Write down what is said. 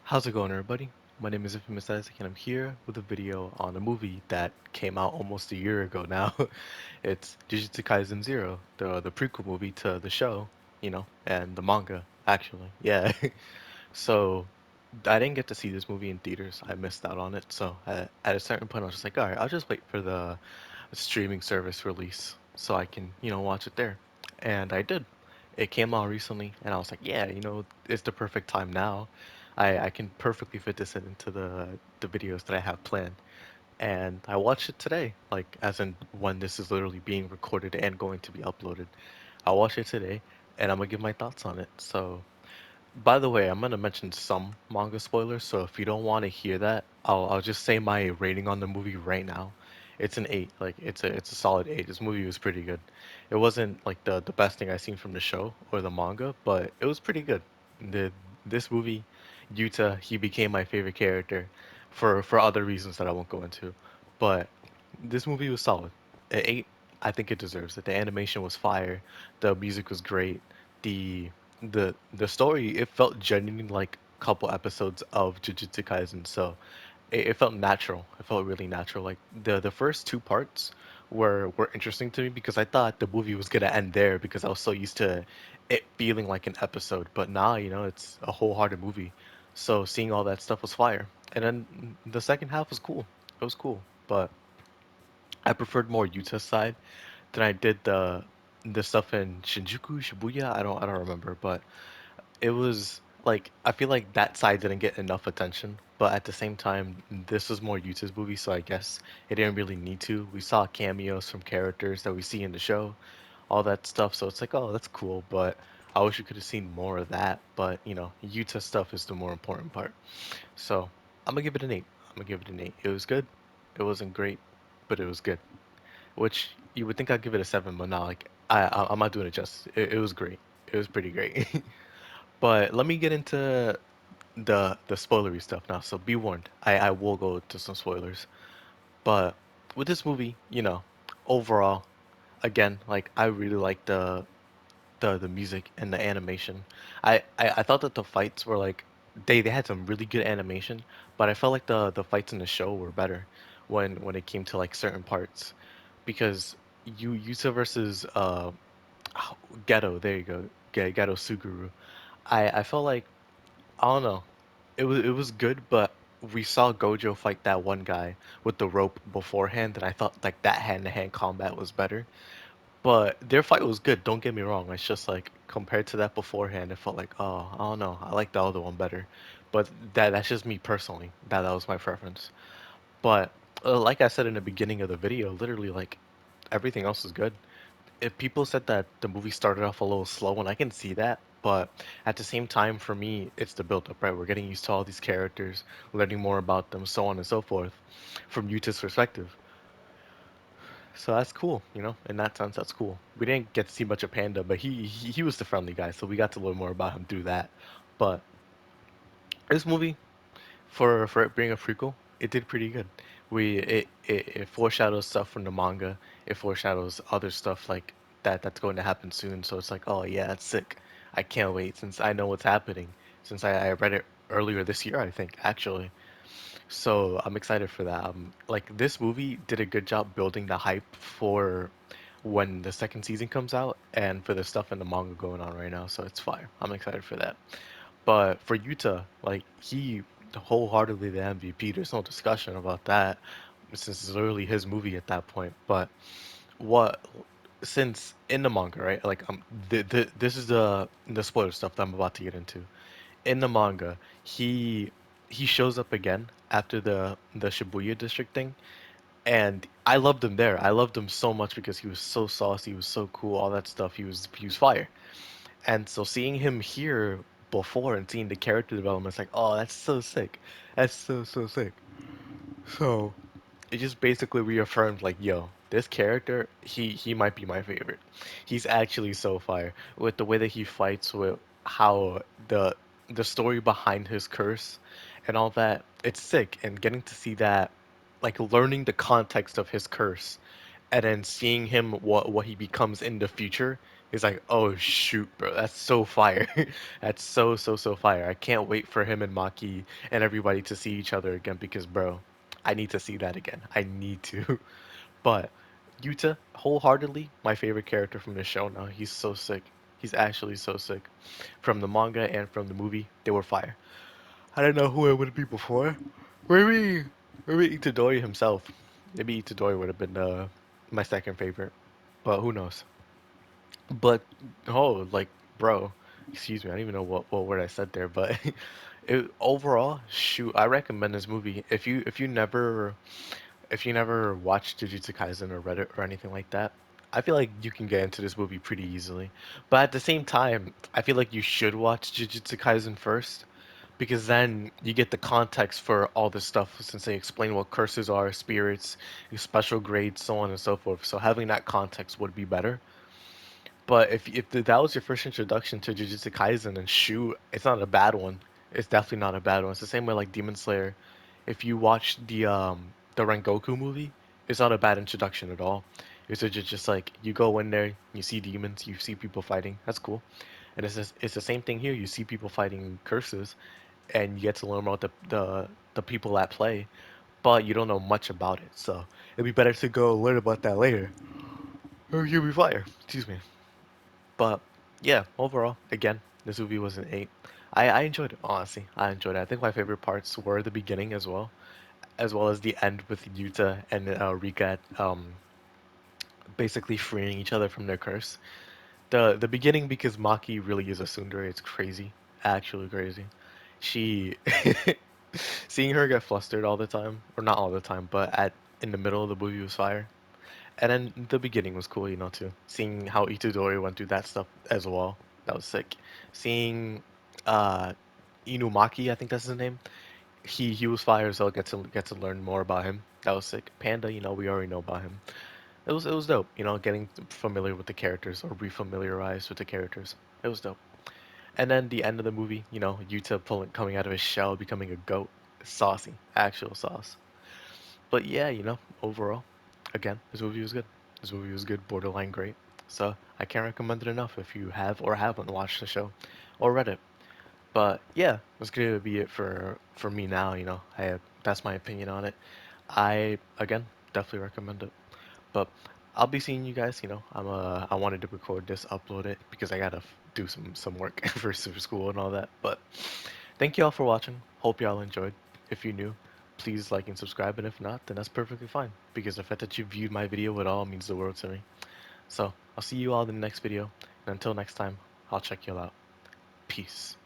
How's it going, everybody? My name is Infamous Isaac, and I'm here with a video on a movie that came out almost a year ago now. It's Jujutsu Kaisen Zero, the prequel movie to the show, and the manga, actually. Yeah. So I didn't get to see this movie in theaters. I missed out on it. So at a certain point, I was just like, all right, I'll just wait for the streaming service release so I can, watch it there. And I did. It came out recently, and I was like, yeah, it's the perfect time now. I can perfectly fit this into the videos that I have planned. And I watched it today, like as in when this is literally being recorded and going to be uploaded. I watched it today, and I'm gonna give my thoughts on it. So by the way, I'm gonna mention some manga spoilers, so if you don't want to hear that, I'll just say my rating on the movie right now. It's an 8. Like it's a solid 8. This movie was pretty good. It wasn't like the best thing I've seen from the show or the manga, but it was pretty good. The This movie, Yuta, he became my favorite character for other reasons that I won't go into. But this movie was solid. At 8, I think it deserves it. The animation was fire. The music was great. The the story, it felt genuinely like a couple episodes of Jujutsu Kaisen, so it felt natural. It felt really natural. Like the first two parts were interesting to me because I thought the movie was gonna end there because I was so used to it feeling like an episode. But now, it's a wholehearted movie. So seeing all that stuff was fire. And then the second half was cool. It was cool. But I preferred more Yuta's side than I did the stuff in Shinjuku, Shibuya. I don't remember, but it was like I feel like that side didn't get enough attention, but at the same time, this was more Yuta's movie, so I guess it didn't really need to. We saw cameos from characters that we see in the show, all that stuff, so it's like, oh, that's cool, but I wish we could have seen more of that. But Yuta stuff is the more important part. So I'm gonna give it an 8. I'm gonna give it an 8. It was good. It wasn't great, but it was good. Which you would think I'd give it a 7, but not like I'm not doing it justice. It was great. It was pretty great. But let me get into the spoilery stuff now. So be warned, I will go to some spoilers. But with this movie, overall, again, like I really like the music and the animation. I thought that the fights were like they had some really good animation, but I felt like the fights in the show were better when it came to like certain parts because you Yusa versus Geto, there you go, Geto Suguru. I felt like I don't know. It was good, but we saw Gojo fight that one guy with the rope beforehand, and I thought like that hand-to-hand combat was better. But their fight was good, don't get me wrong. It's just like compared to that beforehand, it felt like, oh, I don't know. I like the other one better. But that's just me personally. That was my preference. But like I said in the beginning of the video, literally like everything else is good. If people said that the movie started off a little slow, and I can see that, but at the same time, for me, it's the build-up, right? We're getting used to all these characters, learning more about them, so on and so forth, from Yuta's perspective. So that's cool, In that sense, that's cool. We didn't get to see much of Panda, but he was the friendly guy, so we got to learn more about him through that. But this movie, for it being a prequel, it did pretty good. It foreshadows stuff from the manga. It foreshadows other stuff like that's going to happen soon. So it's like, oh yeah, that's sick. I can't wait since I know what's happening. Since I read it earlier this year, I think actually. So I'm excited for that. Like this movie did a good job building the hype for when the second season comes out and for the stuff in the manga going on right now. So it's fire. I'm excited for that. But for Yuta, like he wholeheartedly the MVP. There's no discussion about that since it's literally his movie at that point. But what since in the manga, right? Like this is the spoiler stuff that I'm about to get into. In the manga, he shows up again after the Shibuya district thing, and I loved him there. I loved him so much because he was so saucy, he was so cool, all that stuff. He was fire. And so seeing him here before and seeing the character development, it's like, oh, that's so sick. That's so sick. So it just basically reaffirmed like, yo, this character, he might be my favorite. He's actually so fire with the way that he fights, with how the story behind his curse and all that. It's sick, and getting to see that, like learning the context of his curse, and then seeing him what he becomes in the future. He's like, oh shoot, bro, that's so fire. That's so fire. I can't wait for him and Maki and everybody to see each other again because, bro, I need to see that again. I need to. But Yuta, wholeheartedly, my favorite character from the show now. He's so sick. He's actually so sick. From the manga and from the movie, they were fire. I don't know who it would be before. Maybe, maybe Itadori himself. Maybe Itadori would have been my second favorite. But who knows? But oh, like, bro, excuse me, I don't even know what word I said there, but overall, shoot, I recommend this movie. If you never watched Jujutsu Kaisen or read it or anything like that, I feel like you can get into this movie pretty easily. But at the same time, I feel like you should watch Jujutsu Kaisen first because then you get the context for all this stuff since they explain what curses are, spirits, special grades, so on and so forth. So having that context would be better. But if that was your first introduction to Jujutsu Kaisen, then shoot, it's not a bad one. It's definitely not a bad one. It's the same way like Demon Slayer. If you watch the Rengoku movie, it's not a bad introduction at all. It's just like you go in there, you see demons, you see people fighting. That's cool. And it's the same thing here. You see people fighting curses, and you get to learn about the people at play, but you don't know much about it. So it'd be better to go learn about that later, or you'll be fire. Excuse me. But yeah, overall, again, this movie was an 8. I enjoyed it, honestly. I enjoyed it. I think my favorite parts were the beginning as well as the end with Yuta and Rika basically freeing each other from their curse. The beginning because Maki really is a tsundere. It's crazy, actually crazy. She seeing her get flustered all the time, or not all the time, but at in the middle of the movie was fire. And then the beginning was cool, too. Seeing how Itadori went through that stuff as well. That was sick. Seeing uh Inumaki, I think that's his name. He was fire, so I get to learn more about him. That was sick. Panda, we already know about him. It was dope, getting familiar with the characters or refamiliarized with the characters. It was dope. And then the end of the movie, Yuta coming out of his shell, becoming a goat. Saucy. Actual sauce. But yeah, overall, again, this movie was good. This movie was good, borderline great. So I can't recommend it enough if you have or haven't watched the show or read it. But yeah, that's gonna be it for me now. That's my opinion on it. I again definitely recommend it. But I'll be seeing you guys. I wanted to record this, upload it because I gotta do some work for school and all that. But thank you all for watching. Hope y'all enjoyed. If you're new, please like and subscribe, and if not, then that's perfectly fine because the fact that you viewed my video at all means the world to me. So I'll see you all in the next video, and until next time, I'll check y'all out. Peace.